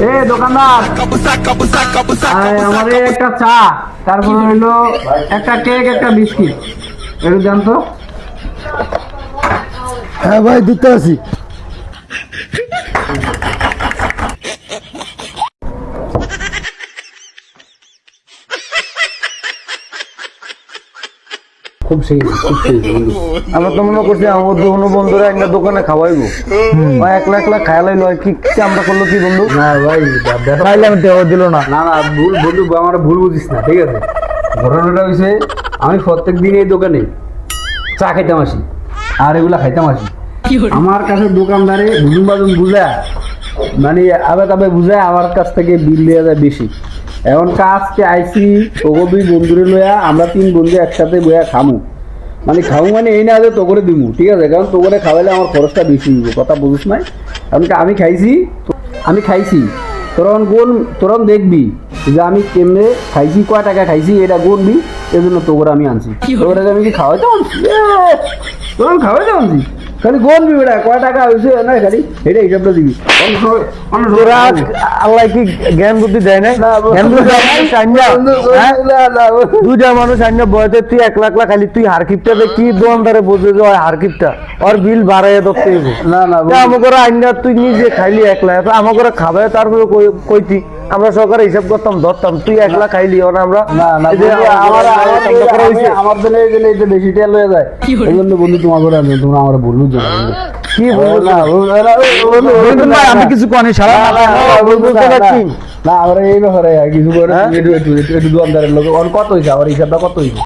এ দোকানদার, আমাদের একটা চা, তারপর হইলো একটা কেক, একটা বিস্কিট, একটু দেন তো। হ্যাঁ ভাই দিতে আছি। খুব সেই বন্ধু। আমরা তো মনে করছি আমার কোনো বন্ধুরা একটা দোকানে খাওয়াইবো, একলা একলা খাইলাইলো কি আমরা করলো কি বন্ধু? না ভাই, খাইলে আমি দেওয়া দিল না। না না, ভুল বন্ধু, আমার ভুল বুঝিস না, ঠিক আছে? ঘটনাটা হয়েছে, আমি প্রত্যেক দিন এই দোকানে চা খাইতাম আসি, আর এগুলা খাইতাম আসি। আমার কাছে দোকানদারে বুঝুন বাজুন বুঝায়, মানে আবে তবে বুঝায় আমার কাছ থেকে বিল দেওয়া যায় বেশি। এখন কাজকে আইসি তোকে দুই বন্ধুরে লইয়া, আমরা তিন বন্ধু একসাথে বইয়া খামু, মানে খামু মানে এই না যে তো করে দিমু, ঠিক আছে? কারণ তো করে খাওয়াইলে আমার খরচটা বেশি হইব, কথা বুঝিস নাই? কারণ আমি খাইছি তোরন দেখবি যে আমি কেমনে খাইছি, কয় টাকা খাইছি, এটা গুনবি। এই জন্য তো করে আমি আনছি, তোরা আমি কি খাওয়াইতে আনছি, তোর খাওয়াইতে আনছি, খালি গুনবি বেটা কয় টাকা হয়েছে না, খালি এটা হিসাবটা দিবি। আল্লাহ কি জ্ঞান বুদ্ধি দেয় না? দুইটা মানুষ আইনা বয়তে তুই একলা একলা খালি তুই হারকিপটা কি দোকানদারে বোঝে যে হারকিপটা ওর বিল বাড়াইয়া ধরতে হবে না না, আমাকে আইনা তুই নিজে খাইলি একলা, আমাকে খাবে তারপরে কইতি আমরা সরকারে হিসাব করতাম ধরতাম, তুই একলা খাইলি আমরা আমার জন্য বেশি তেল হয়ে যায়, এই জন্য বন্ধু তোমার করে আনবে, তোমরা আমার বলবো কি আমি কিছু কনি সারা না, আমরা এই ব্যাপারে কিছু করে একটু দোকানদারের লোক কত হয়েছে, আমার হিসাবটা কত হয়েছে।